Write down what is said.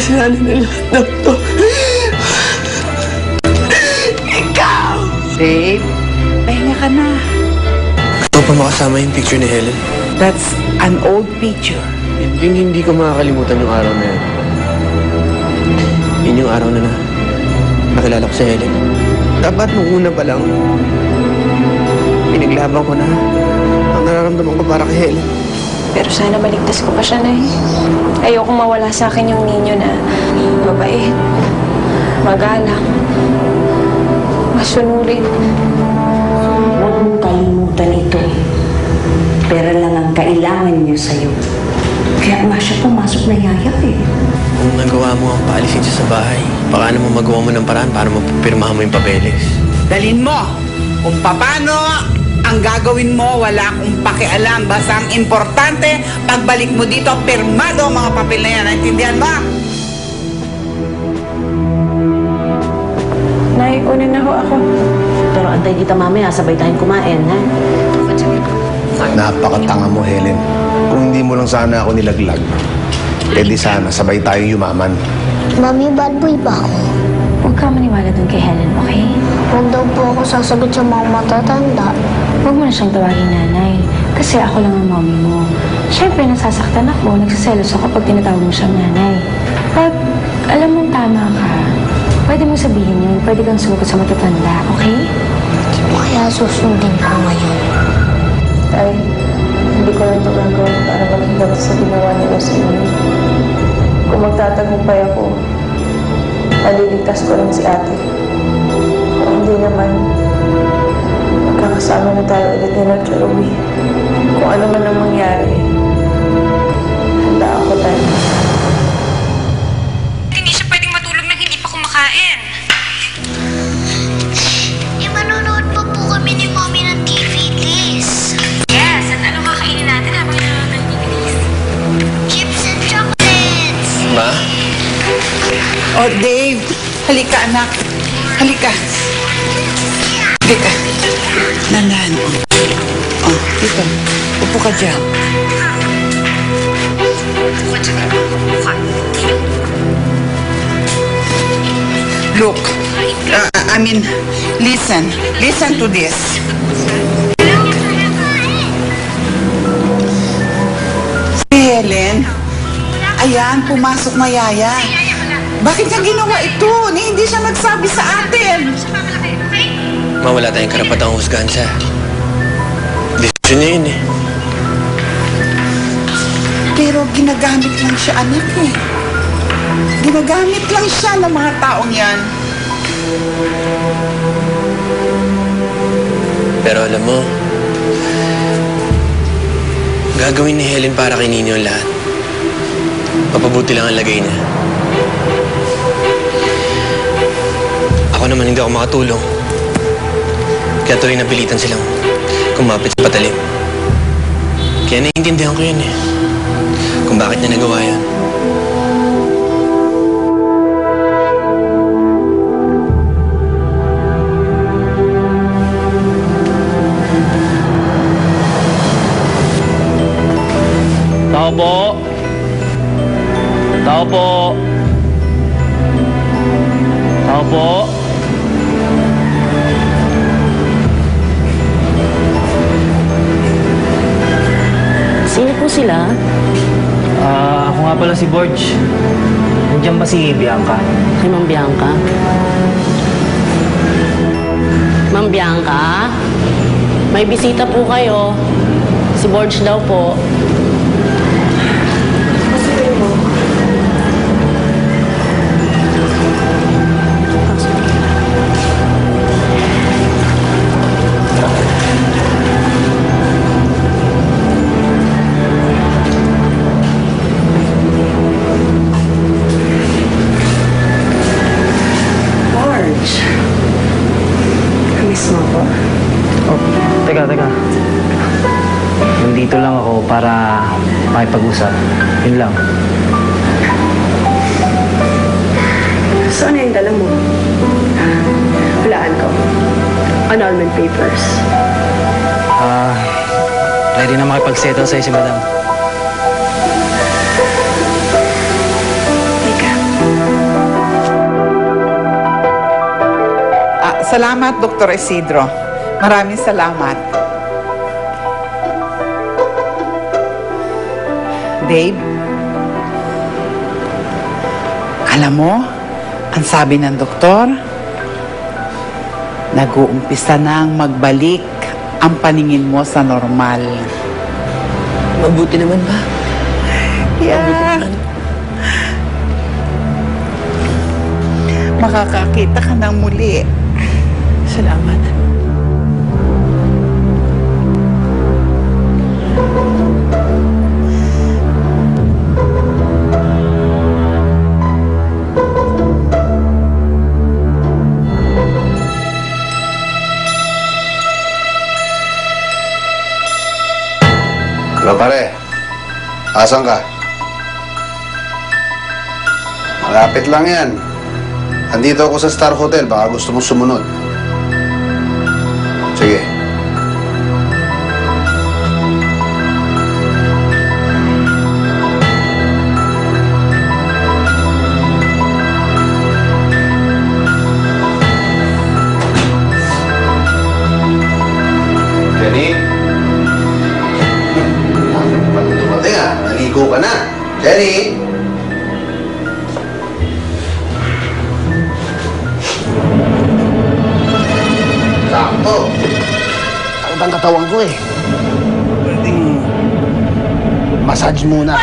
kasalanan na lahat ng to. Ikaw! Babe, pahinga ka na. Gusto pa makasama yung picture ni Helen. That's an old picture. Hindi ko makakalimutan yung araw na yun. Yun yung araw na nakilala ko si Helen. Dapat nung una pa lang, pinaglaban ko na ang nararamdaman ko para kay Helen. Pero sana maligtas ko pa siya, Nay. Ayokong mawala sa akin yung ninyo na mabait, magalang, masunurin. Huwag mong kalimutan ito. Pera lang ang kailangan niya sa'yo. Kaya nga siya pumasok na yayak eh. Kung nagawa mo ang paalisin siya sa bahay, baka naman magawa mo ng paraan para mapapirmahan mo yung papeles. Dalhin mo kung paano ang gagawin mo, wala akong pakialam. Basta ang importante, pagbalik mo dito, pirmado ang mga papel na yan. Naintindihan ba? Nay, una na ho ako. Pero antay kita mamaya, sabay tayong kumain, ha? Napakatanga mo, Helen. Kung hindi mo lang sana ako nilaglag, di sana sabay tayong yumaman. Mami, bad boy ba ako? Huwag ka maniwala dun kay Helen, okay? Huwag daw po ako sasagot sa mga matatanda. Huwag mo na siyang tawagin nanay. Kasi ako lang ang mommy mo. Siyempre, nasasaktan ako. Nagsiselos ako pag tinatawag mo siyang nanay. Pag alam mong tama ka, pwede mong sabihin yun. Pwede kang sumagot sa matatanda, okay? Hindi mo kaya susundin ko ngayon. Tay, hindi ko lang ito gagawin para maghigat sa ginawa nila sa inyo. Kung magtatagumpay ako, naliligtas ko rin si ate. Kung hindi naman, magkakasama na tayo ulit ni Cherubie. Kung ano man ang mangyari, handa ako tayo. Hindi siya pwedeng matulog nang hindi pa kumakain. Manonood pa po kami ni Mommy ng TV, please. Yes, at ano kakainin natin habang nanonood ng DVDs? Chips and chocolates! Ma? Oh, Dave, halika anak. Halika. Halika. Nandan. Oh, dito. Upo ka dyan. Look, listen. Listen to this. Si Helen, ayan, pumasok na yaya. Bakit ka ginawa ito? Hindi siya nagsabi sa atin. Wala tayong karapatang husgahan siya. Desisyon niya yun eh. Pero ginagamit lang siya, anak eh. Ginagamit lang siya ng mga taong yan. Pero alam mo, gagawin ni Helen para kay Nino ang lahat. Mapabuti lang ang lagay niya. Ako naman hindi ako makatulong. Kaya tuloy napilitan silang kumapit sa patalim. Kaya naiintindihan ko yun eh. Kung bakit niya nagawa yan. Tao po. Tao po. Tao po. Sino po sila? Ako nga pala si Borge. Nandiyan ba si Bianca? Si Ma'am Bianca. Ma'am Bianca? May bisita po kayo. Si Borge daw po. Teka. Nandito lang ako para makipag-usap. Yun lang. Saan na yung dala mo? Hulaan ko. Annulment papers. Ready na makipag-settle sa'yo si Madam. Teka. Salamat, Dr. Isidro. Maraming salamat. Dave, alam mo, ang sabi ng doktor, nag-uumpisa nang magbalik ang paningin mo sa normal. Mabuti naman ba? Yeah. Makakakita ka ng muli. Salamat. Hello, pare. Asan ka? Malapit lang yan. Andito ako sa Star Hotel. Baka gusto mong sumunod. Sige. Jenny? Dumating ah. Naligo ka na. Jenny? Sakto. Sakit ang katawan ko eh. Pwedeng massage muna.